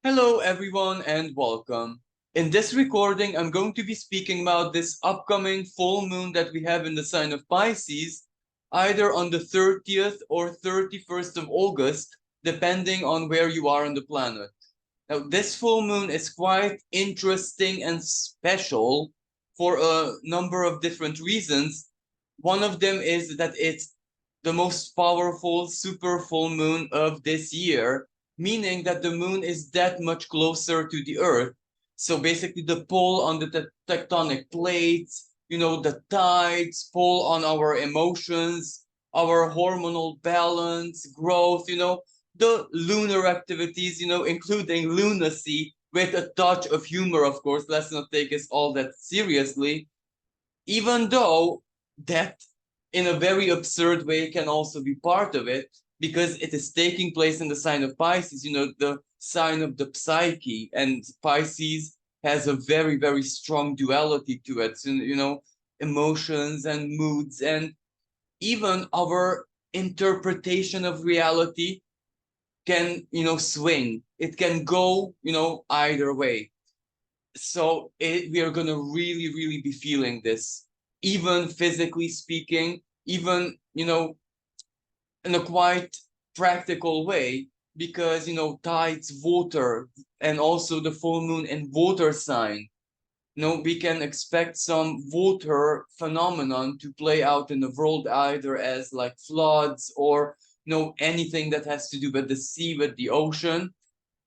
Hello, everyone, and welcome. In this recording, I'm going to be speaking about this upcoming full moon that we have in the sign of Pisces, either on the 30th or 31st of August, depending on where you are on the planet. Now, this full moon is quite interesting and special for a number of different reasons. One of them is that it's the most powerful super full moon of this year, meaning that the moon is that much closer to the earth. So basically, the pull on the tectonic plates, the tides pull on our emotions, our hormonal balance, growth, the lunar activities, including lunacy with a touch of humor, of course. Let's not take us all that seriously, even though that in a very absurd way can also be part of it because it is taking place in the sign of Pisces, the sign of the psyche, and Pisces has a very, very strong duality to it. So, emotions and moods and even our interpretation of reality can, swing. It can go, either way. So we are going to really, really be feeling this, even physically speaking, even, in a quite practical way, because, tides, water, and also the full moon and water sign, we can expect some water phenomenon to play out in the world, either as like floods or, anything that has to do with the sea, with the ocean.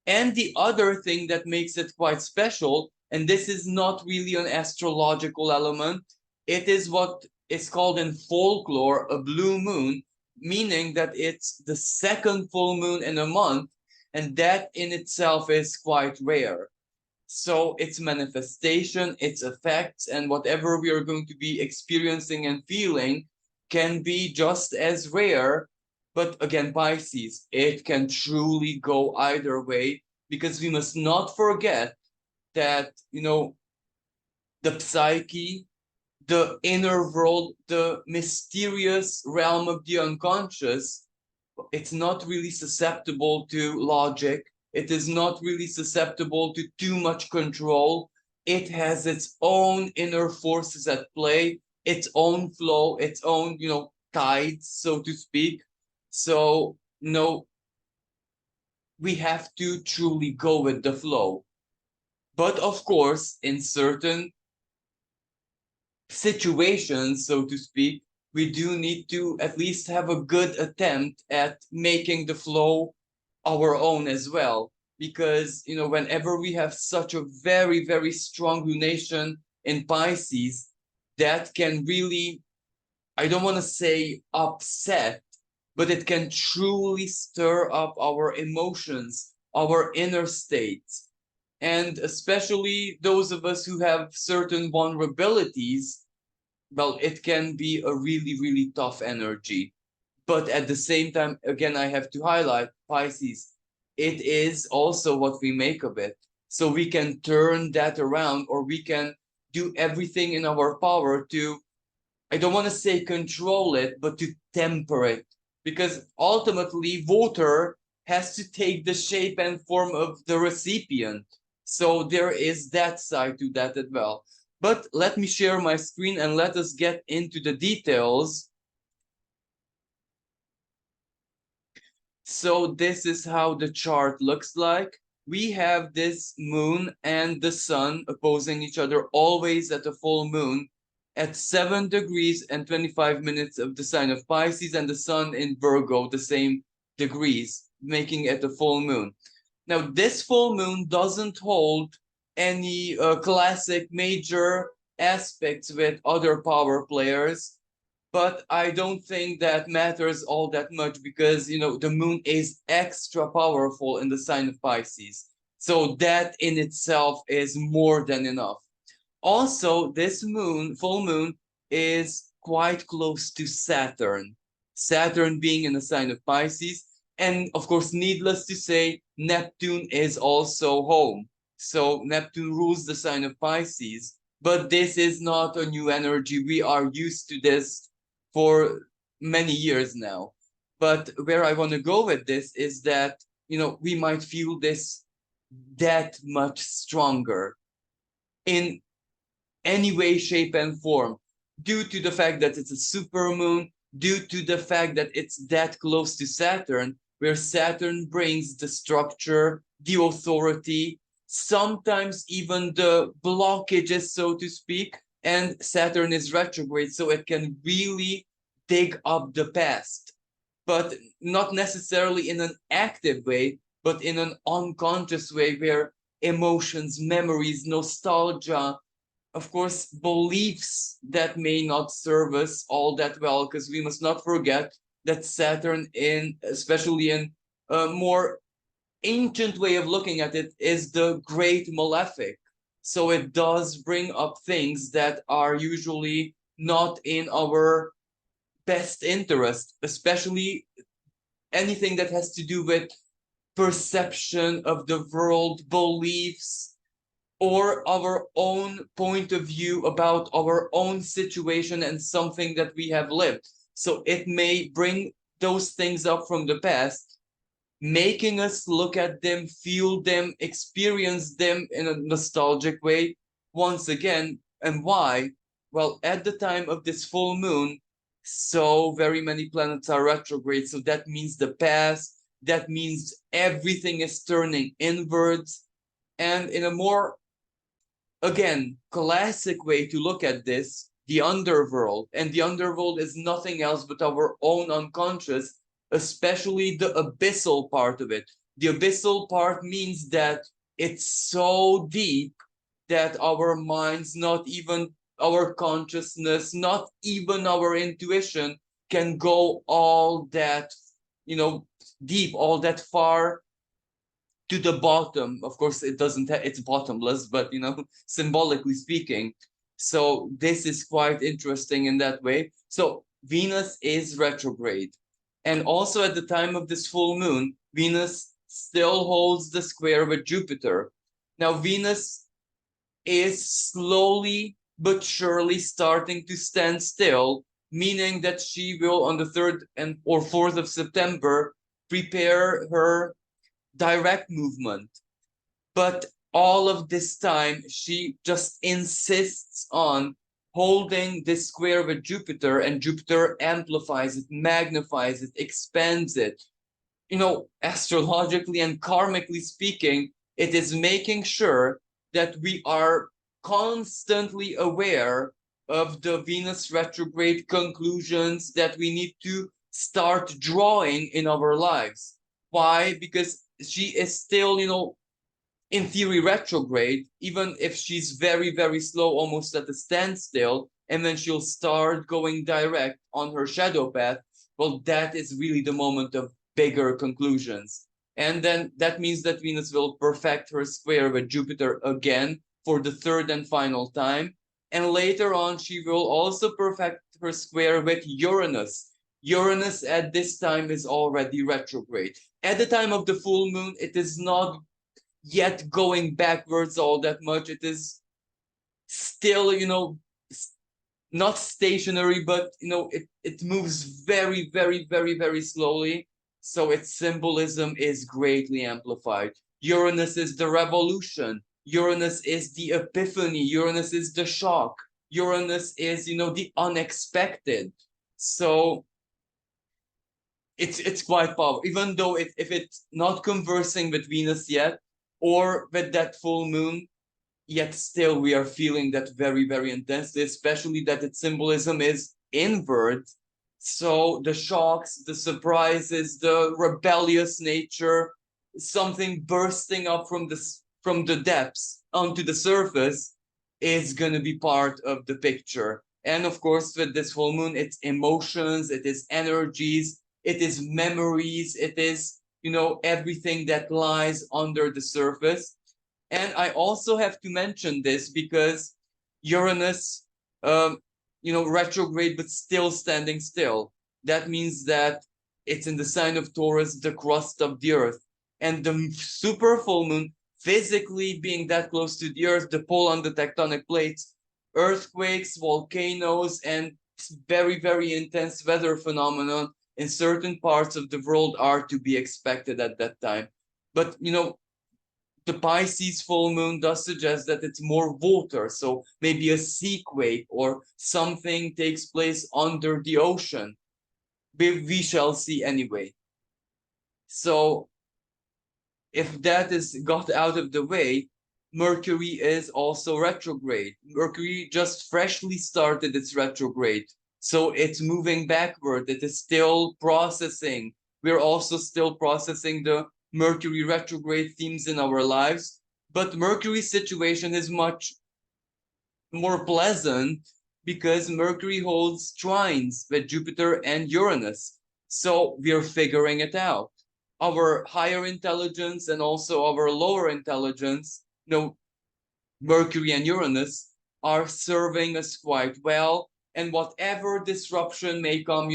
And the other thing that makes it quite special, and this is not really an astrological element, it is what is called in folklore a blue moon, meaning that it's the second full moon in a month, and that in itself is quite rare. So its manifestation, its effects, and whatever we are going to be experiencing and feeling can be just as rare. But again, Pisces, it can truly go either way, because we must not forget that, the psyche, the inner world, the mysterious realm of the unconscious, it's not really susceptible to logic. It is not really susceptible to too much control. It has its own inner forces at play, its own flow, its own, tides, so to speak. So, we have to truly go with the flow. But of course, in certain situations, so to speak, we do need to at least have a good attempt at making the flow our own as well. Because, whenever we have such a very, very strong lunation in Pisces, that can really, I don't want to say upset, but it can truly stir up our emotions, our inner states. And especially those of us who have certain vulnerabilities, well, it can be a really, really tough energy. But at the same time, again, I have to highlight Pisces. It is also what we make of it. So we can turn that around, or we can do everything in our power to, I don't want to say control it, but to temper it. Because ultimately, water has to take the shape and form of the recipient. So there is that side to that as well. But let me share my screen and let us get into the details. So this is how the chart looks like. We have this moon and the sun opposing each other always at the full moon at 7 degrees and 25 minutes of the sign of Pisces, and the sun in Virgo, the same degrees, making it a full moon. Now, this full moon doesn't hold any classic major aspects with other power players, but I don't think that matters all that much because, the moon is extra powerful in the sign of Pisces. So that in itself is more than enough. Also, this moon, full moon, is quite close to Saturn. Saturn being in the sign of Pisces. And of course, needless to say, Neptune is also home. So Neptune rules the sign of Pisces. But this is not a new energy. We are used to this for many years now. But where I want to go with this is that, we might feel this that much stronger in any way, shape, and form, due to the fact that it's a supermoon, due to the fact that it's that close to Saturn, where Saturn brings the structure, the authority, sometimes even the blockages, so to speak. And Saturn is retrograde, so it can really dig up the past, but not necessarily in an active way, but in an unconscious way where emotions, memories, nostalgia, of course, beliefs that may not serve us all that well, because we must not forget that Saturn, in especially in a more ancient way of looking at it, is the great malefic. So it does bring up things that are usually not in our best interest, especially anything that has to do with perception of the world, beliefs, or our own point of view about our own situation and something that we have lived. So it may bring those things up from the past, making us look at them, feel them, experience them in a nostalgic way once again. And why? Well, at the time of this full moon, so very many planets are retrograde. So that means the past, that means everything is turning inwards. And in a more, again, classic way to look at this, the underworld. And the underworld is nothing else but our own unconscious, especially the abyssal part of it. The abyssal part means that it's so deep that our minds, not even our consciousness, not even our intuition can go all that, deep, all that far to the bottom. Of course, it doesn't it's bottomless, but symbolically speaking. So this is quite interesting in that way. So Venus is retrograde. And also at the time of this full moon, Venus still holds the square with Jupiter. Now, Venus is slowly but surely starting to stand still, meaning that she will, on the 3rd and or 4th of September, prepare her direct movement. But all of this time, she just insists on holding this square with Jupiter, and Jupiter amplifies it, magnifies it, expands it. Astrologically and karmically speaking, it is making sure that we are constantly aware of the Venus retrograde conclusions that we need to start drawing in our lives. Why? Because she is still, in theory, retrograde, even if she's very, very slow, almost at a standstill, and then she'll start going direct on her shadow path. Well, that is really the moment of bigger conclusions. And then that means that Venus will perfect her square with Jupiter again for the 3rd and final time. And later on, she will also perfect her square with Uranus. Uranus at this time is already retrograde. At the time of the full moon, it is not yet going backwards all that much. It is still, not stationary, but it moves very, very, very, very slowly. So its symbolism is greatly amplified. Uranus is the revolution. Uranus is the epiphany. Uranus is the shock. Uranus is, the unexpected. So it's quite powerful, even though if it's not conversing with Venus yet or with that full moon, yet still we are feeling that very, very intensely, especially that its symbolism is inward. So the shocks, the surprises, the rebellious nature, something bursting up from the depths onto the surface is going to be part of the picture. And of course, with this full moon, it's emotions, it is energies, it is memories, it is, everything that lies under the surface. And I also have to mention this because Uranus, retrograde, but still standing still. That means that it's in the sign of Taurus, the crust of the earth. And the super full moon, physically being that close to the earth, the pull on the tectonic plates, earthquakes, volcanoes, and very, very intense weather phenomenon in certain parts of the world are to be expected at that time. But, the Pisces full moon does suggest that it's more water, so maybe a seaquake or something takes place under the ocean. We shall see anyway. So if that is got out of the way, Mercury is also retrograde. Mercury just freshly started its retrograde, so it's moving backward. It is still processing. We're also still processing the Mercury retrograde themes in our lives, but Mercury's situation is much more pleasant because Mercury holds trines with Jupiter and Uranus. So we're figuring it out. Our higher intelligence and also our lower intelligence, Mercury and Uranus are serving us quite well. And whatever disruption may come,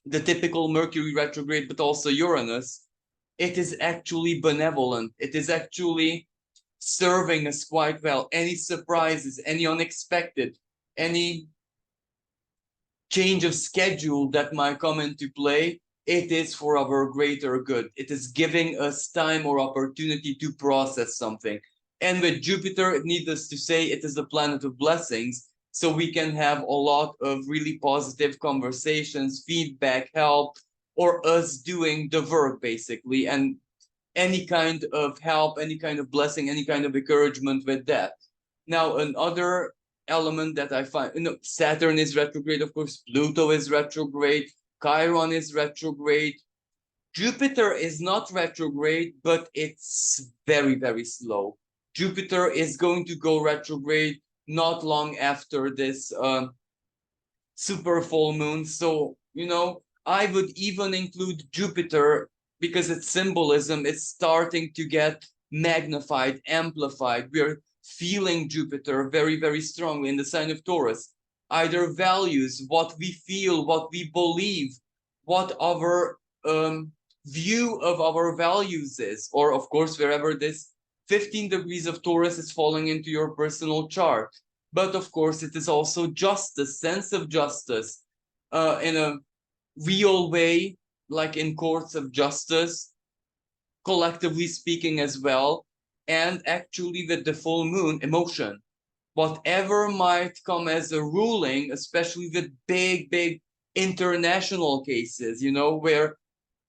the typical Mercury retrograde, but also Uranus, it is actually benevolent. It is actually serving us quite well. Any surprises, any unexpected, any change of schedule that might come into play, it is for our greater good. It is giving us time or opportunity to process something. And with Jupiter, needless to say, it is the planet of blessings. So we can have a lot of really positive conversations, feedback, help, or us doing the work basically. And any kind of help, any kind of blessing, any kind of encouragement with that. Now, another element that I find, Saturn is retrograde, of course, Pluto is retrograde, Chiron is retrograde. Jupiter is not retrograde, but it's very, very slow. Jupiter is going to go retrograde not long after this super full moon. So, I would even include Jupiter because its symbolism is starting to get magnified, amplified. We're feeling Jupiter very, very strongly in the sign of Taurus. Either values, what we feel, what we believe, what our view of our values is, or of course, wherever this 15 degrees of Taurus is falling into your personal chart. But of course, it is also justice, sense of justice, in a real way, like in courts of justice, collectively speaking as well, and actually with the full moon, emotion. Whatever might come as a ruling, especially with big, big international cases, where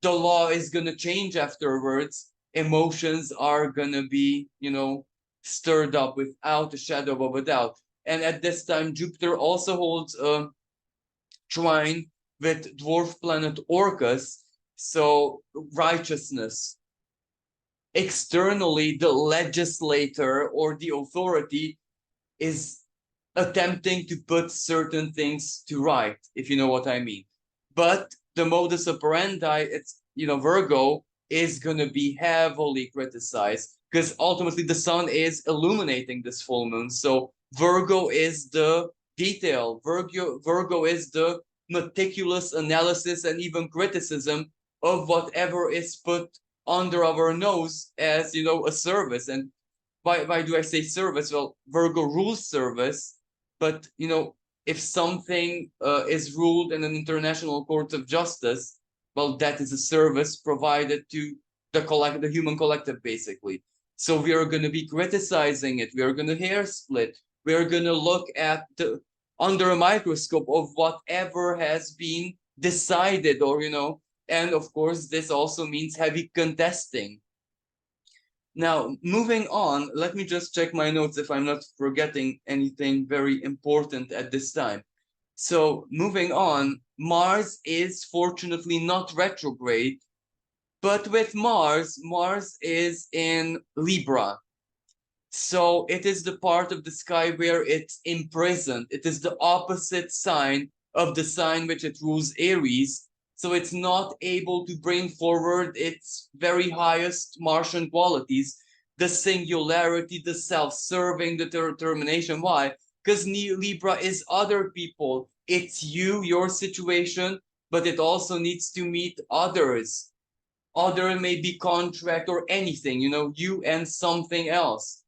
the law is going to change afterwards, emotions are going to be, stirred up without a shadow of a doubt. And at this time, Jupiter also holds a trine with dwarf planet Orcus, so righteousness. Externally, the legislator or the authority is attempting to put certain things to right, if you know what I mean. But the modus operandi, it's, Virgo is going to be heavily criticized because ultimately the sun is illuminating this full moon. So Virgo is the detail. Virgo is the meticulous analysis and even criticism of whatever is put under our nose as, a service. And why do I say service? Well, Virgo rules service, but if something is ruled in an international court of justice, well, that is a service provided to the human collective, basically. So we are going to be criticizing it. We are going to hair split. We are going to look at under a microscope of whatever has been decided, or and of course, this also means heavy contesting. Now, moving on, let me just check my notes if I'm not forgetting anything very important at this time. So, moving on, Mars is fortunately not retrograde, but with Mars is in Libra. So, it is the part of the sky where it's imprisoned. It is the opposite sign of the sign which it rules, Aries. So it's not able to bring forward its very highest Martian qualities, the singularity, the self-serving, the determination. Why? Because Libra is other people. It's you, your situation, but it also needs to meet others. Other may be contract or anything, you and something else.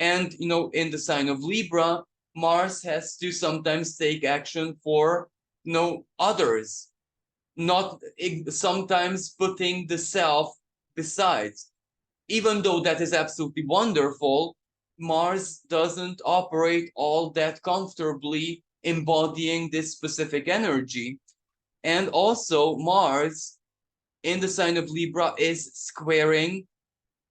And, in the sign of Libra, Mars has to sometimes take action for, others. Not sometimes putting the self besides. even though that is absolutely wonderful, Mars doesn't operate all that comfortably embodying this specific energy. And also, Mars in the sign of Libra is squaring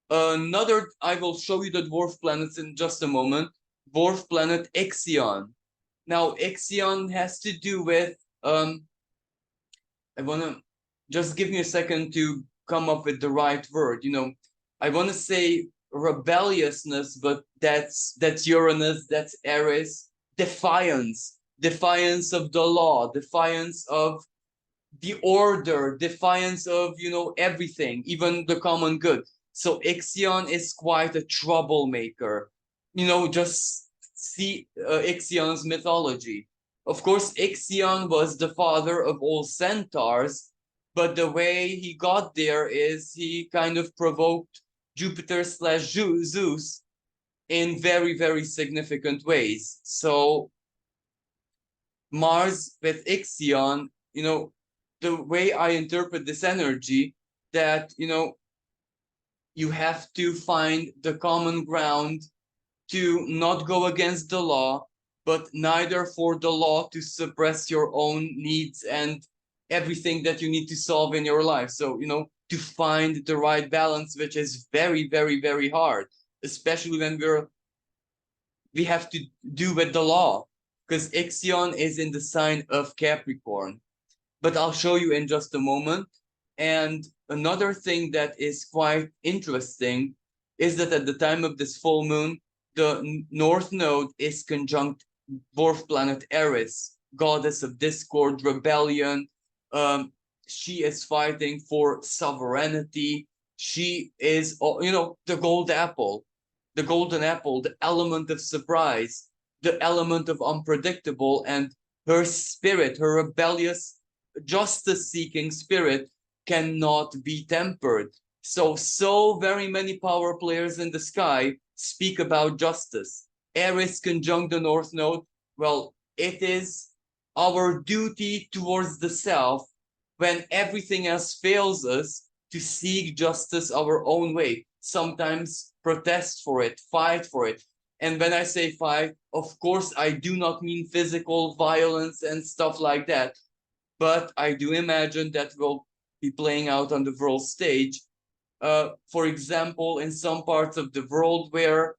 another. I will show you the dwarf planets in just a moment. Dwarf planet Ixion. Now, Ixion has to do with I want to just give me a second to come up with the right word. I want to say rebelliousness, but that's Uranus, that's Aries. Defiance of the law, defiance of the order, defiance of everything, even the common good. So Ixion is quite a troublemaker. Just see Ixion's mythology. Of course, Ixion was the father of all centaurs, but the way he got there is he kind of provoked Jupiter slash Zeus in very, very significant ways. So Mars with Ixion, the way I interpret this energy, that, you have to find the common ground to not go against the law, but neither for the law to suppress your own needs and everything that you need to solve in your life. So, to find the right balance, which is very, very, very hard, especially when we have to do with the law, because Ixion is in the sign of Capricorn. But I'll show you in just a moment. And another thing that is quite interesting is that at the time of this full moon, the North Node is conjunct dwarf planet Aries, goddess of discord, rebellion. She is fighting for sovereignty. She is, the golden apple, the element of surprise, the element of unpredictable, and her spirit, her rebellious, justice-seeking spirit cannot be tempered. So very many power players in the sky speak about justice. Aries conjunct the North Node. Well, it is our duty towards the self, when everything else fails us, to seek justice our own way. Sometimes protest for it, fight for it. And when I say fight, of course, I do not mean physical violence and stuff like that. But I do imagine that will be playing out on the world stage. For example, in some parts of the world where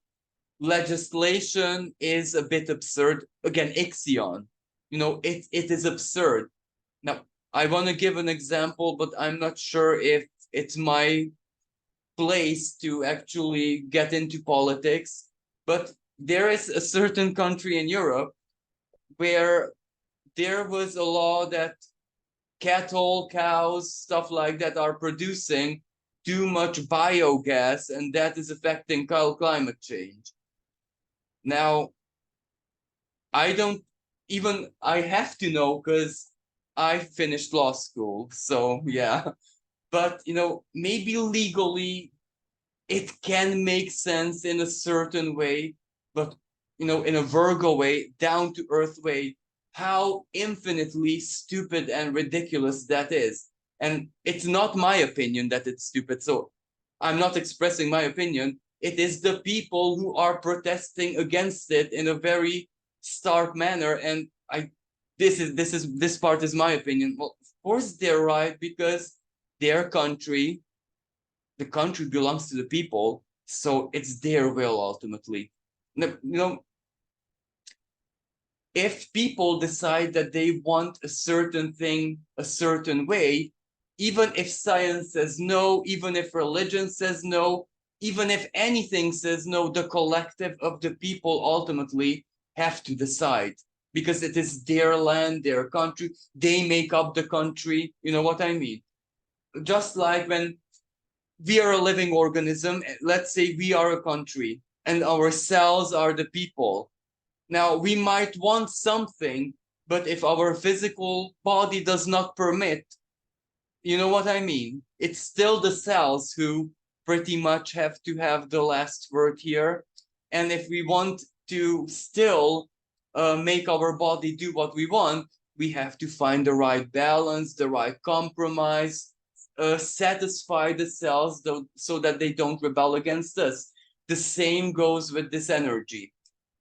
legislation is a bit absurd, again, Ixion, it is absurd. Now, I want to give an example, but I'm not sure if it's my place to actually get into politics. But there is a certain country in Europe where there was a law that cattle, cows, stuff like that are producing too much biogas, and that is affecting climate change. Now, I don't even, I have to know because I finished law school. So, yeah. But, maybe legally it can make sense in a certain way, but, in a Virgo way, down to earth way, how infinitely stupid and ridiculous that is. And it's not my opinion that it's stupid. So I'm not expressing my opinion. It is the people who are protesting against it in a very stark manner. And this part is my opinion. Well, of course they're right, because their country, the country belongs to the people, so it's their will ultimately. If people decide that they want a certain thing a certain way, even if science says no, even if religion says no, even if anything says no, the collective of the people ultimately have to decide, because it is their land, their country. They make up the country. You know what I mean? Just like when we are a living organism, let's say we are a country and our cells are the people. Now, we might want something, but if our physical body does not permit, you know what I mean? It's still the cells who pretty much have to have the last word here. And if we want to still make our body do what we want, we have to find the right balance, the right compromise, satisfy the cells so that they don't rebel against us. The same goes with this energy.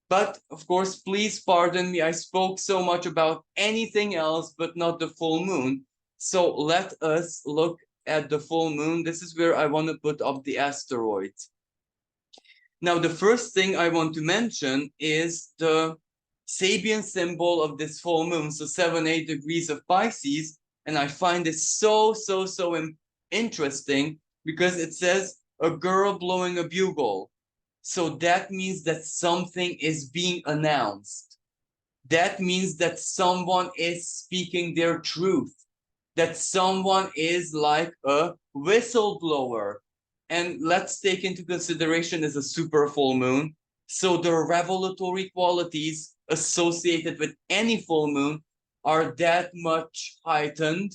But of course, please pardon me, I spoke so much about anything else but not the full moon. So let us look at the full moon. This is where I want to put up the asteroids. Now, the first thing I want to mention is the Sabian symbol of this full moon. So 7-8 degrees of Pisces. And I find this so interesting because it says a girl blowing a bugle. So that means that something is being announced. That means that someone is speaking their truth. That someone is like a whistleblower. And let's take into consideration as a super full moon. So the revelatory qualities associated with any full moon are that much heightened.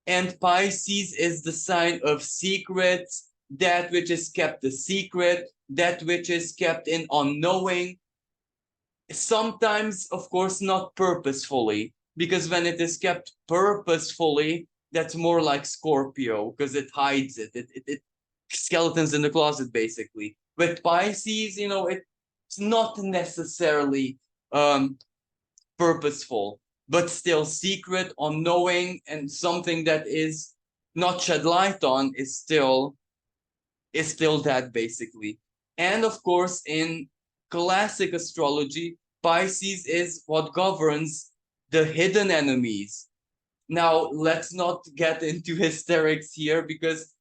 And Pisces is the sign of secrets, that which is kept a secret, that which is kept in unknowing. Sometimes, of course, not purposefully, because when it is kept purposefully, that's more like Scorpio, because it hides it skeletons in the closet, basically. With Pisces, it's not necessarily purposeful, but still secret, unknowing, and something that is not shed light on is still that, basically. And of course, in classic astrology, Pisces is what governs the hidden enemies. Now, let's not get into hysterics here, because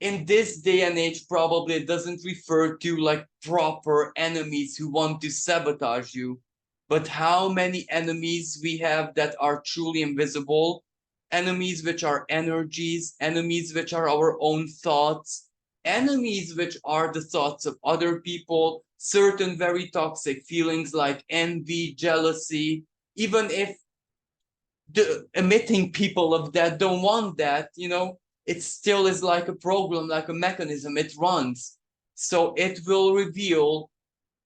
in this day and age, probably it doesn't refer to like proper enemies who want to sabotage you, but how many enemies we have that are truly invisible, enemies which are energies, enemies which are our own thoughts, enemies which are the thoughts of other people, certain very toxic feelings like envy, jealousy, even if the emitting people of that don't want that, it still is like a program, like a mechanism, it runs. So it will reveal,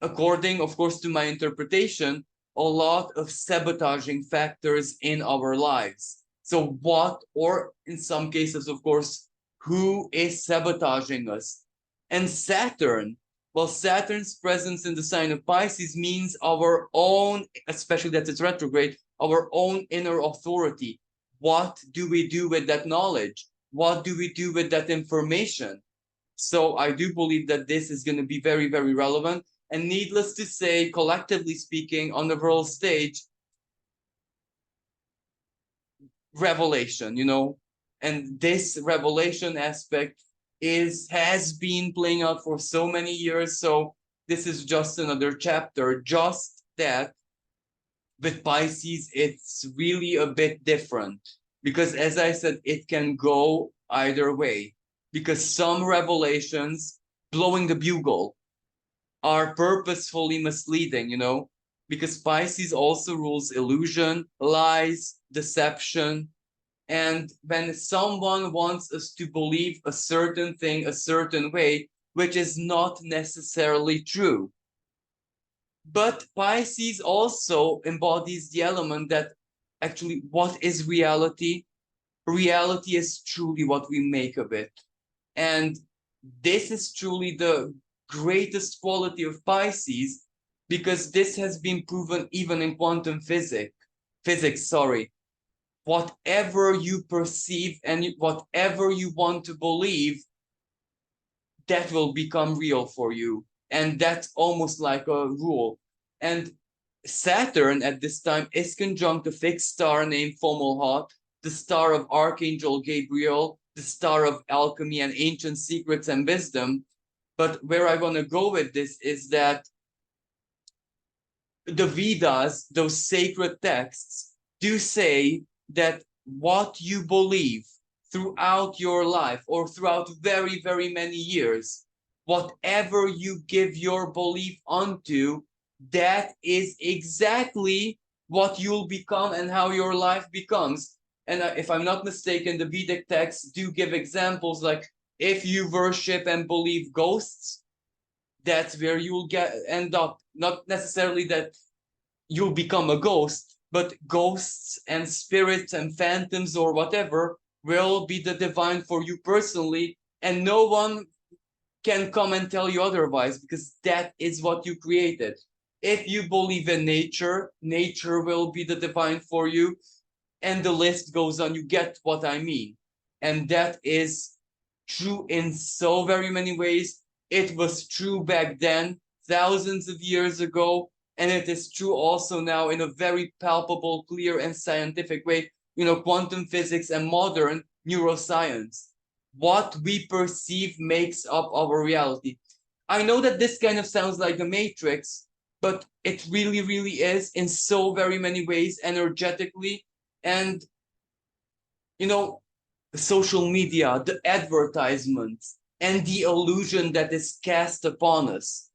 according, of course, to my interpretation, a lot of sabotaging factors in our lives. So what, or in some cases, of course, who is sabotaging us? And Saturn, well, Saturn's presence in the sign of Pisces means our own, especially that it's retrograde, our own inner authority. What do we do with that knowledge? What do we do with that information? So I do believe that this is going to be very, very relevant. And needless to say, collectively speaking, on the world stage, revelation, and this revelation aspect has been playing out for so many years. So this is just another chapter. Just that with Pisces, it's really a bit different, because as I said, it can go either way, because some revelations, blowing the bugle, are purposefully misleading, because Pisces also rules illusion, lies, deception. And when someone wants us to believe a certain thing a certain way, which is not necessarily true. But Pisces also embodies the element that actually, what is reality? Reality is truly what we make of it. And this is truly the greatest quality of Pisces, because this has been proven even in quantum physics. Whatever you perceive and whatever you want to believe, that will become real for you. And that's almost like a rule. And Saturn at this time is conjunct a fixed star named Fomalhaut, the star of Archangel Gabriel, the star of alchemy and ancient secrets and wisdom. But where I want to go with this is that the Vedas, those sacred texts, do say that what you believe throughout your life or throughout very, very many years, whatever you give your belief unto, that is exactly what you'll become and how your life becomes. And if I'm not mistaken, the Vedic texts do give examples like, if you worship and believe ghosts, that's where you'll end up. Not necessarily that you'll become a ghost, but ghosts and spirits and phantoms or whatever will be the divine for you personally, and no one can come and tell you otherwise, because that is what you created. If you believe in nature, nature will be the divine for you, and the list goes on. You get what I mean. And that is true in so very many ways. It was true back then, thousands of years ago, and it is true also now in a very palpable, clear, and scientific way. Quantum physics and modern neuroscience. What we perceive makes up our reality. I know that this kind of sounds like a matrix, but it really, really is in so very many ways, energetically. And social media, the advertisements, and the illusion that is cast upon us,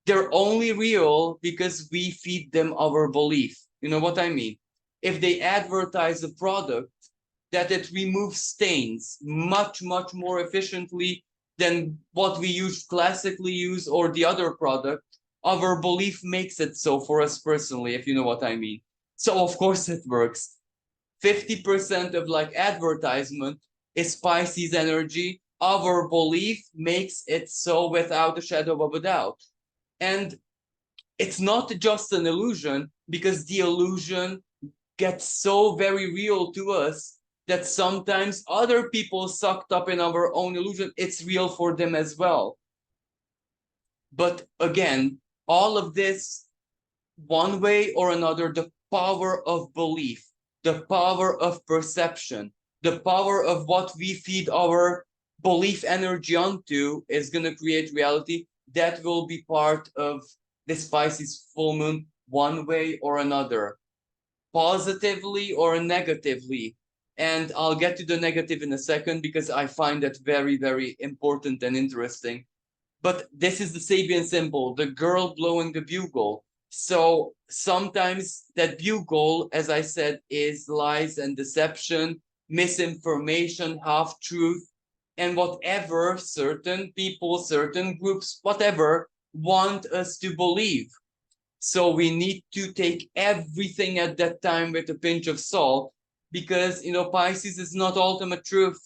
they're only real because we feed them our belief. You know what I mean? If they advertise a product that it removes stains much, much more efficiently than what we classically use, or the other product, our belief makes it so for us personally, if you know what I mean. So of course it works. 50% of like advertisement is Pisces energy. Our belief makes it so without a shadow of a doubt. And it's not just an illusion, because the illusion gets so very real to us that sometimes other people sucked up in our own illusion, it's real for them as well. But again, all of this, one way or another, the power of belief, the power of perception, the power of what we feed our belief energy onto is going to create reality. That will be part of this Pisces full moon, one way or another, positively or negatively. And I'll get to the negative in a second, because I find that very, very important and interesting. But this is the Sabian symbol, the girl blowing the bugle. So sometimes that bugle, as I said, is lies and deception, misinformation, half-truth, and whatever certain people, certain groups, whatever, want us to believe. So we need to take everything at that time with a pinch of salt, because, Pisces is not ultimate truth.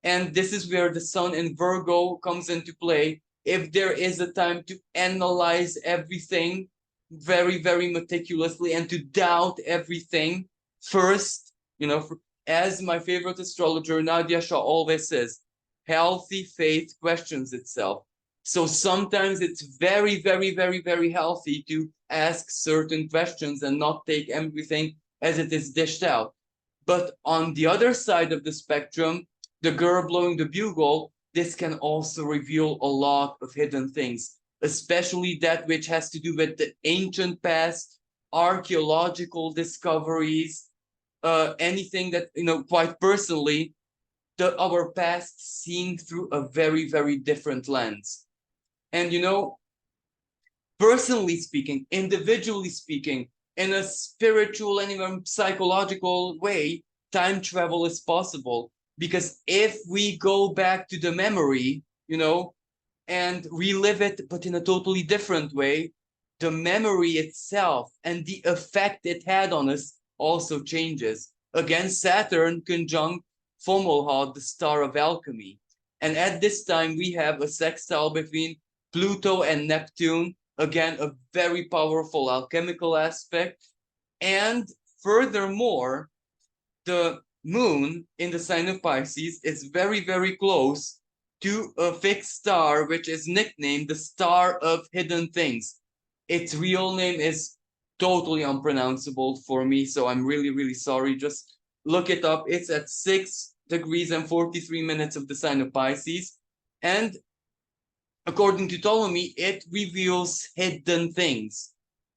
And this is where the sun in Virgo comes into play. If there is a time to analyze everything very, very meticulously and to doubt everything first, as my favorite astrologer, Nadia Shah, always says, healthy faith questions itself. So sometimes it's very, very, very, very healthy to ask certain questions and not take everything as it is dished out. But on the other side of the spectrum, the girl blowing the bugle, this can also reveal a lot of hidden things, especially that which has to do with the ancient past, archaeological discoveries, anything that, quite personally, our past seen through a very, very different lens. And, personally speaking, individually speaking, in a spiritual and even psychological way, time travel is possible. Because if we go back to the memory, and relive it, but in a totally different way, the memory itself and the effect it had on us also changes. Again, Saturn conjunct Fomalhaut, the star of alchemy. And at this time, we have a sextile between Pluto and Neptune. Again, a very powerful alchemical aspect. And furthermore, the moon in the sign of Pisces is very, very close to a fixed star, which is nicknamed the Star of Hidden Things. Its real name is totally unpronounceable for me, so I'm really, really sorry. Just look it up. It's at 6 degrees and 43 minutes of the sign of Pisces. And according to Ptolemy, it reveals hidden things.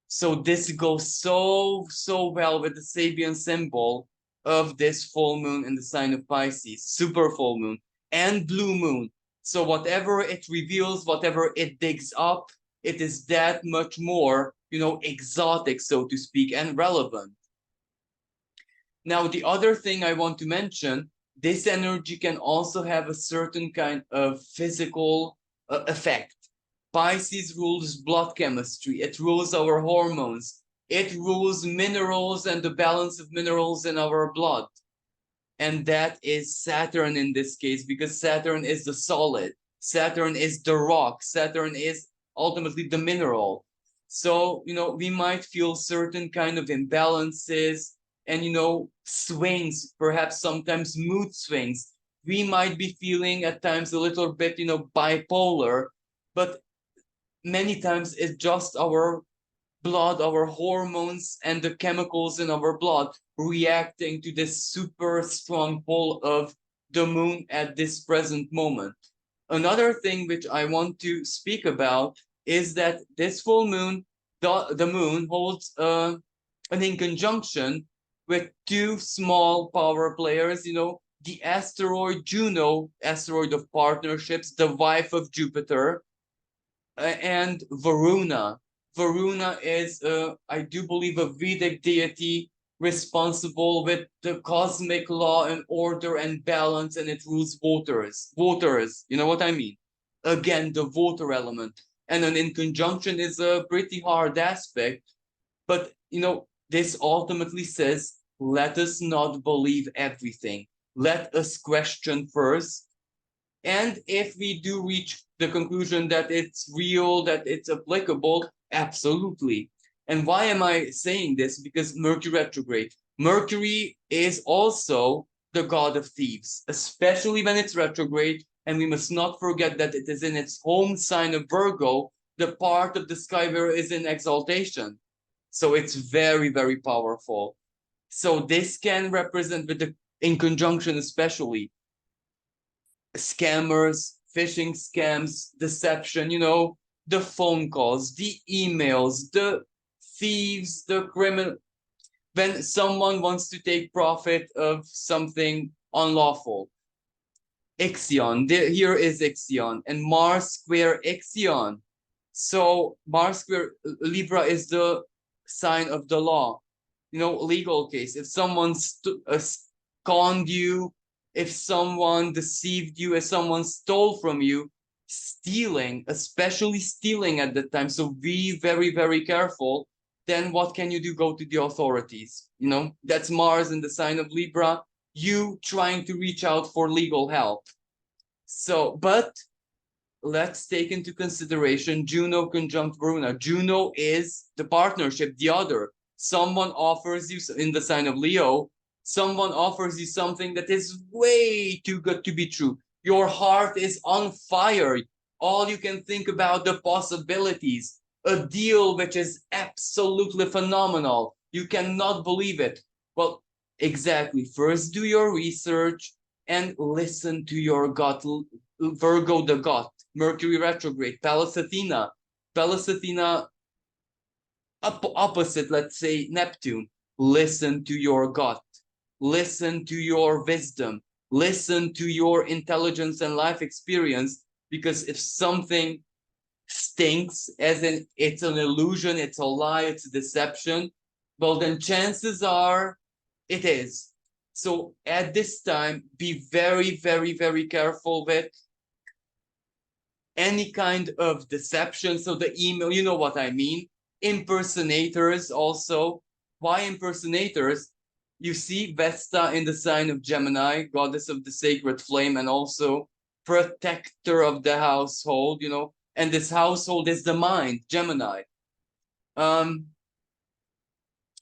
So this goes so, so well with the Sabian symbol of this full moon in the sign of Pisces, super full moon and blue moon. So whatever it reveals, whatever it digs up, it is that much more, exotic, so to speak, and relevant. Now, the other thing I want to mention, this energy can also have a certain kind of physical effect. Pisces rules blood chemistry. It rules our hormones. It rules minerals and the balance of minerals in our blood. And that is Saturn in this case, because Saturn is the solid, Saturn is the rock, Saturn is ultimately the mineral. So, we might feel certain kind of imbalances and, swings, perhaps sometimes mood swings. We might be feeling at times a little bit, bipolar, but many times it's just our blood, our hormones, and the chemicals in our blood reacting to this super strong pull of the moon at this present moment. Another thing which I want to speak about is that this full moon, the moon holds an in conjunction with two small power players, the asteroid Juno, asteroid of partnerships, the wife of Jupiter, and Varuna. Varuna is, I do believe, a Vedic deity responsible with the cosmic law and order and balance, and it rules waters. Waters, you know what I mean? Again, the water element. And an in conjunction is a pretty hard aspect, but this ultimately says, let us not believe everything. Let us question first. And if we do reach the conclusion that it's real, that it's applicable, absolutely. And why am I saying this? Because Mercury retrograde. Mercury is also the god of thieves, especially when it's retrograde. And we must not forget that it is in its home sign of Virgo, the part of the sky where it is in exaltation. So it's very, very powerful. So this can represent, with the in conjunction especially, scammers, phishing scams, deception, the phone calls, the emails, the thieves, the criminal. When someone wants to take profit of something unlawful. Ixion, here is Ixion, and Mars square Ixion. So Mars square Libra is the sign of the law, legal case. If someone conned you, if someone deceived you, if someone stole from you, stealing, especially stealing at that time, so be very, very careful. Then what can you do? Go to the authorities. That's Mars in the sign of Libra, you trying to reach out for legal help. So, but let's take into consideration Juno conjunct Varuna. Juno is the partnership, the other. Someone offers you, in the sign of Leo, someone offers you something that is way too good to be true. Your heart is on fire. All you can think about the possibilities. A deal which is absolutely phenomenal. You cannot believe it. Well, exactly. First, do your research and listen to your gut. Virgo the gut. Mercury retrograde. Pallas Athena. Pallas Athena opposite, let's say, Neptune. Listen to your gut. Listen to your wisdom. Listen to your intelligence and life experience. Because if something stinks, as in it's an illusion, it's a lie, it's a deception, well, then chances are it is. So at this time, be very, very, very careful with any kind of deception. So the email, you know what I mean. Impersonators also. Why impersonators? You see Vesta in the sign of Gemini, goddess of the sacred flame, and also protector of the household, and this household is the mind, Gemini.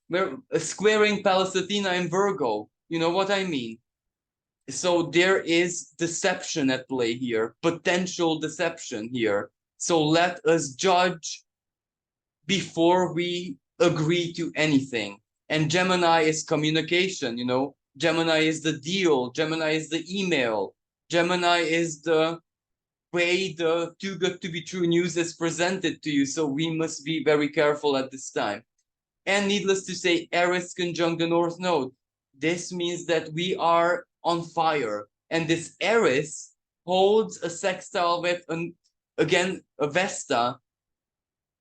We're squaring Pallas Athena in Virgo, you know what I mean? So there is deception at play here, potential deception here. So let us judge before we agree to anything. And Gemini is communication, Gemini is the deal, Gemini is the email, Gemini is the way the too good to be true news is presented to you. So we must be very careful at this time. And needless to say, Aries conjunct the North Node. This means that we are on fire. And this Aries holds a sextile with, again, a Vesta.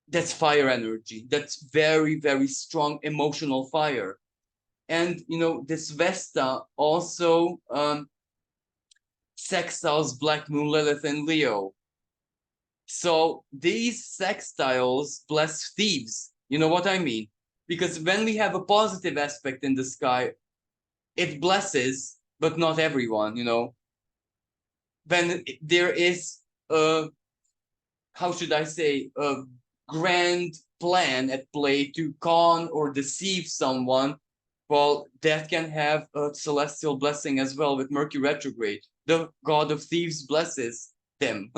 That's fire energy. That's very, very strong emotional fire. And, this Vesta also sextiles Black Moon, Lilith, and Leo. So these sextiles bless thieves. You know what I mean? Because when we have a positive aspect in the sky, it blesses but not everyone, you know. When there is a, how should I say, a grand plan at play to con or deceive someone, well, that can have a celestial blessing as well with Mercury retrograde. The god of thieves blesses them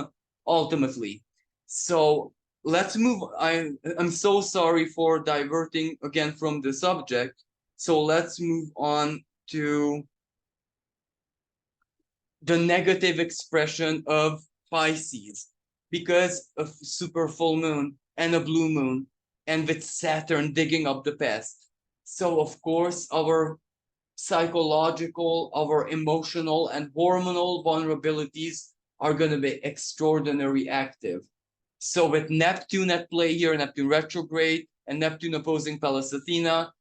ultimately. So let's move. I'm so sorry for diverting again from the subject. So let's move on to the negative expression of Pisces, because of super full moon and a blue moon, and with Saturn digging up the past. So of course our psychological, our emotional and hormonal vulnerabilities are going to be extraordinarily active. So with Neptune at play here, Neptune retrograde and Neptune opposing Pallas Athena,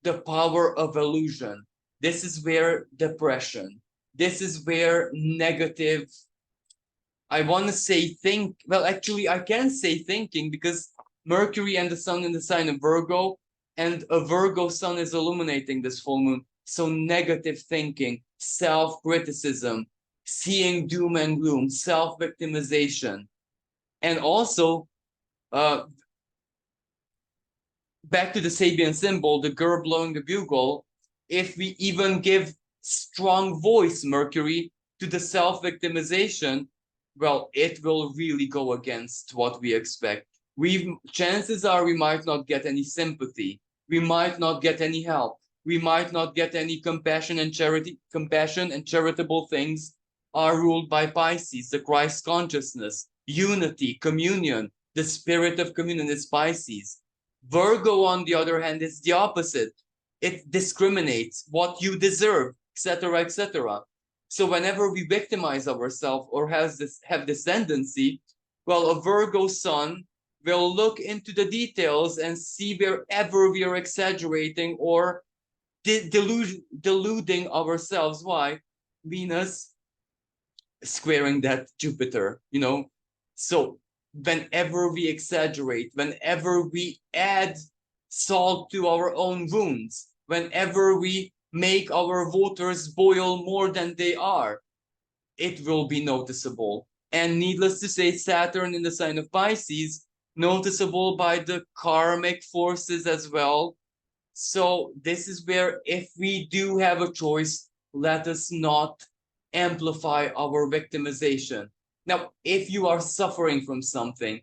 the power of illusion. This is where depression, this is where negative, I want to say well, actually, I can say thinking, because Mercury and the sun in the sign of Virgo, and a Virgo sun is illuminating this full moon. So negative thinking, self-criticism, seeing doom and gloom, self-victimization. And also, back to the Sabian symbol, the girl blowing the bugle, if we even give strong voice, Mercury, to the self-victimization, well, it will really go against what we expect. Chances are we might not get any sympathy. We might not get any help. We might not get any compassion and charity. Compassion and charitable things are ruled by Pisces, the Christ consciousness, unity, communion. The spirit of communion is Pisces. Virgo, on the other hand, is the opposite. It discriminates what you deserve, etc., etc. So whenever we victimize ourselves or have this tendency, well, a Virgo sun will look into the details and see wherever we are exaggerating or deluding ourselves. Why? Venus squaring that Jupiter, you know. So whenever we exaggerate, whenever we add salt to our own wounds, whenever we make our voters boil more than they are, it will be noticeable. And needless to say, Saturn in the sign of Pisces, noticeable by the karmic forces as well. So this is where, if we do have a choice, let us not amplify our victimization. Now, if you are suffering from something,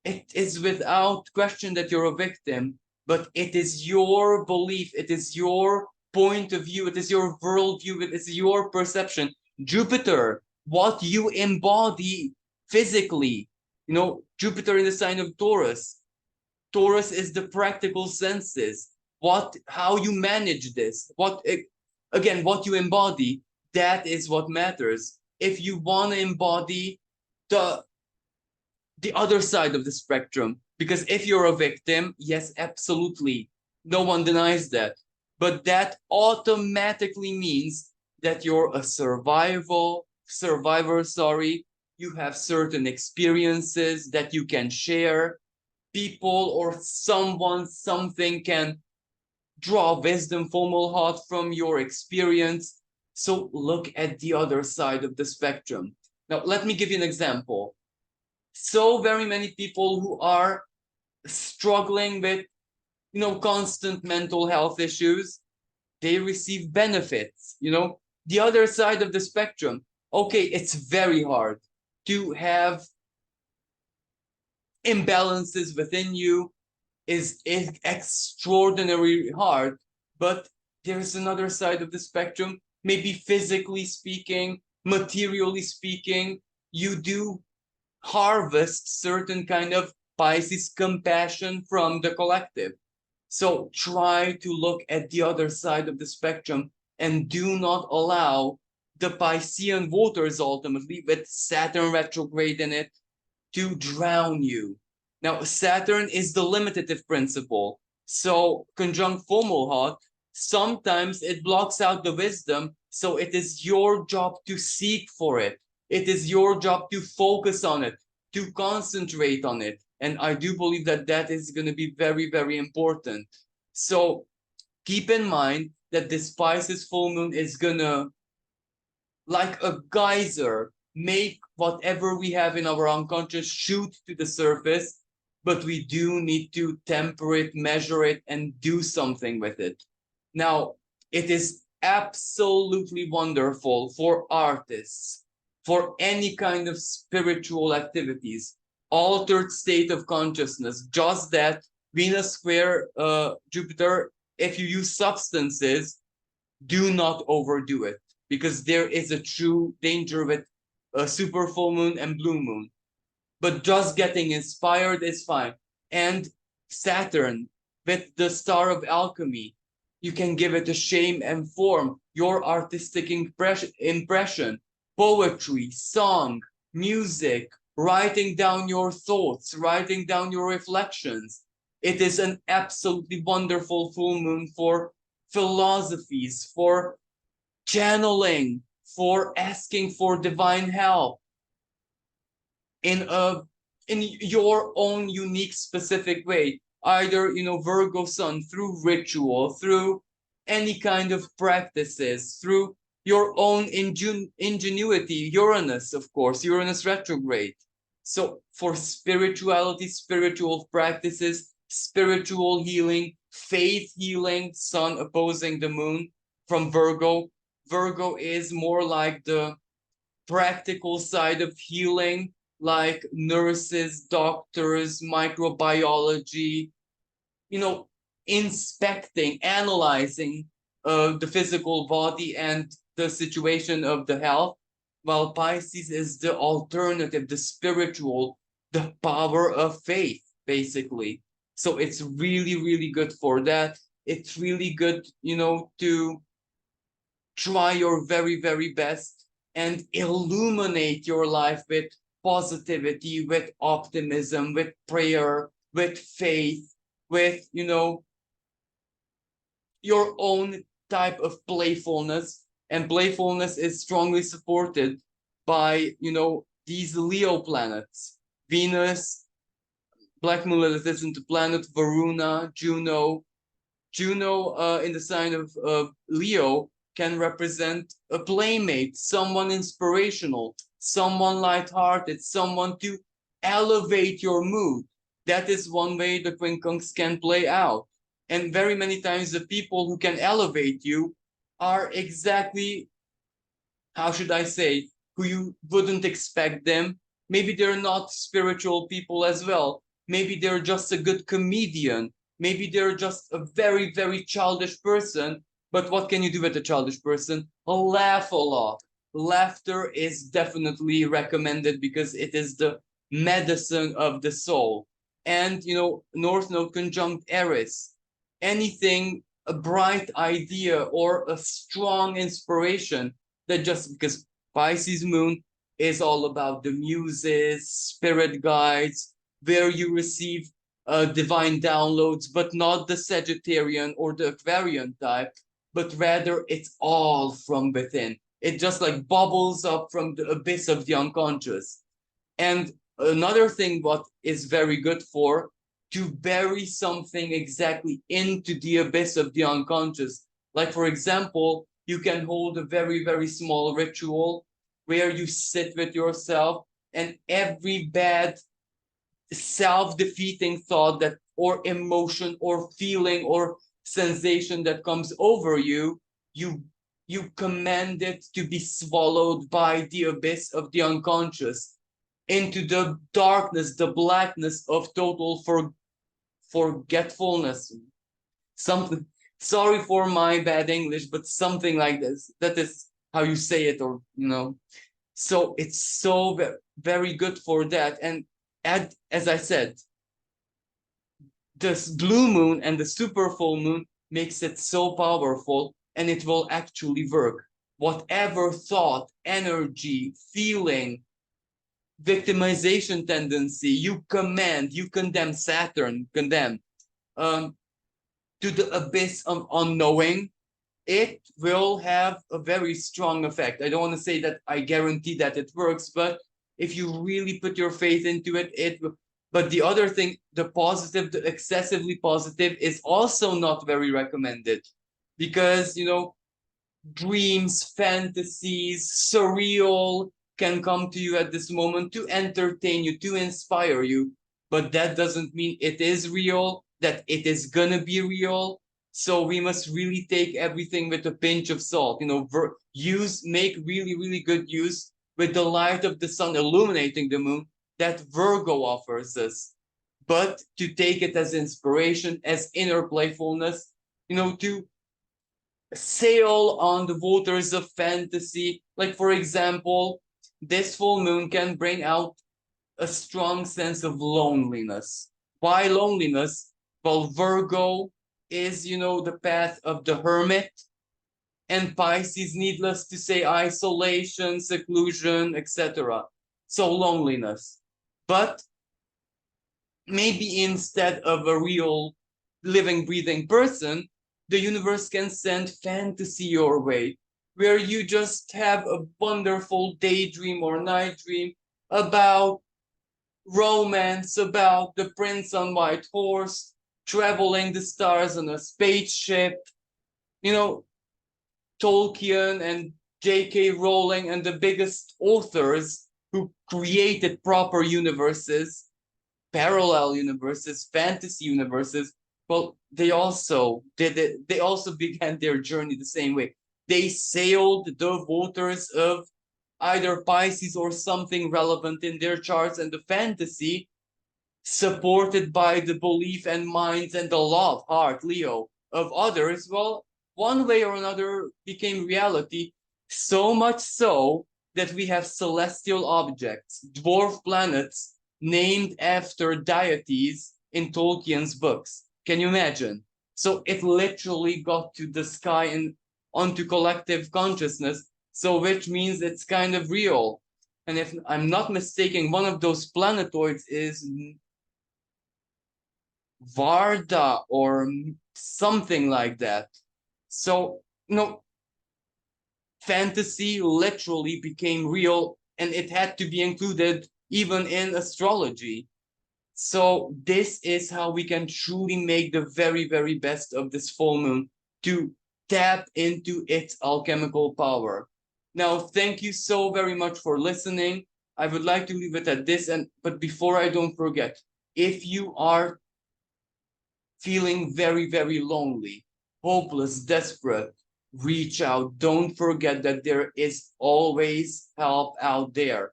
it is without question that you're a victim, but it is your belief, it is your point of view, it is your worldview, it is your perception. Jupiter, what you embody physically, you know, Jupiter in the sign of Taurus. Taurus is the practical senses. How you manage this, what you embody, that is what matters. If you want to embody the other side of the spectrum, because if you're a victim, yes, absolutely, no one denies that, but that automatically means that you're a survivor, you have certain experiences that you can share. People or something can draw wisdom from all heart from your experience. So look at the other side of the spectrum. Now, let me give you an example. So very many people who are struggling with, you know, constant mental health issues, they receive benefits, you know, the other side of the spectrum. Okay, it's very hard to have imbalances within you, is extraordinarily hard, but there's another side of the spectrum. Maybe physically speaking, materially speaking, you do harvest certain kind of Pisces compassion from the collective. So try to look at the other side of the spectrum and do not allow the Piscean voters, ultimately with Saturn retrograde in it, to drown you. Now, Saturn is the limitative principle. So conjunct Fomalhaut, sometimes it blocks out the wisdom. So it is your job to seek for it. It is your job to focus on it, to concentrate on it. And I do believe that that is going to be very, very important. So keep in mind that this Pisces full moon is gonna, like a geyser, make whatever we have in our unconscious shoot to the surface, but we do need to temper it, measure it, and do something with it. Now, it is absolutely wonderful for artists, for any kind of spiritual activities, altered state of consciousness, just that Venus square Jupiter, if you use substances, do not overdo it, because there is a true danger with a super full moon and blue moon. But just getting inspired is fine. And Saturn, with the star of alchemy, you can give it a shape and form, your artistic impression, poetry, song, music, writing down your thoughts, writing down your reflections. It is an absolutely wonderful full moon for philosophies, for channeling, for asking for divine help in your own unique specific way. Either, Virgo sun, through ritual, through any kind of practices, through your own ingenuity. Uranus, of course, Uranus retrograde. So for spirituality, spiritual practices, spiritual healing, faith healing, sun opposing the moon from Virgo. Virgo is more like the practical side of healing, like nurses, doctors, microbiology, inspecting, analyzing the physical body and the situation of the health, while Pisces is the alternative, the spiritual, the power of faith, basically. So it's really, really good for that. It's really good, to try your very, very best and illuminate your life with positivity, with optimism, with prayer, with faith, with, your own type of playfulness. And playfulness is strongly supported by, these Leo planets. Venus, Black Moon Lilith planet, Varuna, Juno. Juno in the sign of Leo can represent a playmate, someone inspirational, someone lighthearted, someone to elevate your mood. That is one way the quincunx can play out. And very many times the people who can elevate you are exactly, how should I say, who you wouldn't expect them. Maybe they're not spiritual people as well. Maybe they're just a good comedian. Maybe they're just a very, very childish person. But what can you do with a childish person? Laugh a lot. Laughter is definitely recommended because it is the medicine of the soul. And, North Node conjunct Aries. Anything, a bright idea or a strong inspiration, that just because Pisces moon is all about the muses, spirit guides, where you receive divine downloads, but not the Sagittarian or the Aquarian type, but rather it's all from within. It just like bubbles up from the abyss of the unconscious. And another thing what is very good for, to bury something exactly into the abyss of the unconscious. Like, for example, you can hold a very, very small ritual where you sit with yourself, and every bad self-defeating thought that or emotion or feeling or sensation that comes over you, you command it to be swallowed by the abyss of the unconscious into the darkness, the blackness of total forgetfulness. Something, sorry for my bad English, but something like this. That is how you say it, or so it's so very good for that. And as I said, this blue moon and the super full moon makes it so powerful, and it will actually work. Whatever thought, energy, feeling, victimization tendency you command, you condemn, Saturn condemn to the abyss of unknowing, it will have a very strong effect. I don't want to say that I guarantee that it works, but if you really put your faith into it, it will. But the other thing, the positive, the excessively positive, is also not very recommended. because, you know, dreams, fantasies, surreal can come to you at this moment to entertain you, to inspire you. But that doesn't mean it is real, that it is gonna be real. So we must really take everything with a pinch of salt. You know, make really, really good use with the light of the sun illuminating the moon that Virgo offers us. But to take it as inspiration, as inner playfulness, you know, to sail on the waters of fantasy. Like, for example, this full moon can bring out a strong sense of loneliness. Why loneliness? Well, Virgo is, you know, the path of the hermit, and Pisces, needless to say, isolation, seclusion, etc. So loneliness. But maybe instead of a real living, breathing person, the universe can send fantasy your way, where you just have a wonderful daydream or night dream about romance, about the prince on white horse, traveling the stars on a spaceship. You know, Tolkien and J.K. Rowling and the biggest authors who created proper universes, parallel universes, fantasy universes, well, they also did it. They also began their journey the same way. They sailed the waters of either Pisces or something relevant in their charts, and the fantasy, supported by the belief and minds and the love, heart, Leo, of others, well, one way or another became reality, so much so that we have celestial objects, dwarf planets, named after deities in Tolkien's books. Can you imagine? So it literally got to the sky and onto collective consciousness, so which means it's kind of real. And if I'm not mistaken, one of those planetoids is Varda or something like that. So, you know, fantasy literally became real, and it had to be included even in astrology. So this is how we can truly make the very, very best of this full moon, to tap into its alchemical power. Now, thank you so very much for listening. I would like to leave it at this, but before I don't forget, if you are feeling very, very lonely, hopeless, desperate, reach out. Don't forget that there is always help out there.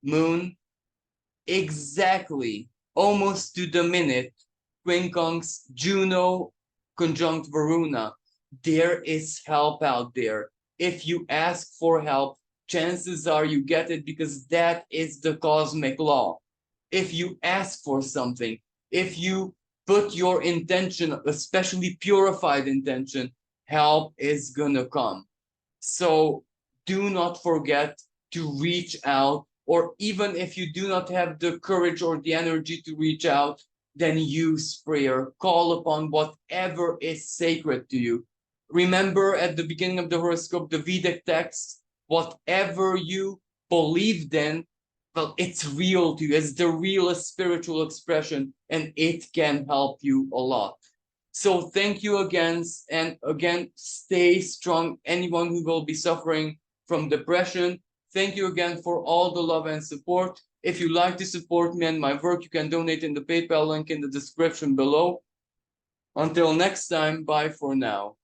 Moon, exactly, almost to the minute, quincunx Juno conjunct Varuna. There is help out there. If you ask for help, chances are you get it, because that is the cosmic law. If you ask for something, if you put your intention, especially purified intention, help is gonna come. So do not forget to reach out, or even if you do not have the courage or the energy to reach out, then use prayer. Call upon whatever is sacred to you. Remember at the beginning of the horoscope, the Vedic text, whatever you believed in, well, it's real to you. It's the realest spiritual expression, and it can help you a lot. So thank you again, and again, stay strong. Anyone who will be suffering from depression, thank you again for all the love and support. If you like to support me and my work, you can donate in the PayPal link in the description below. Until next time, bye for now.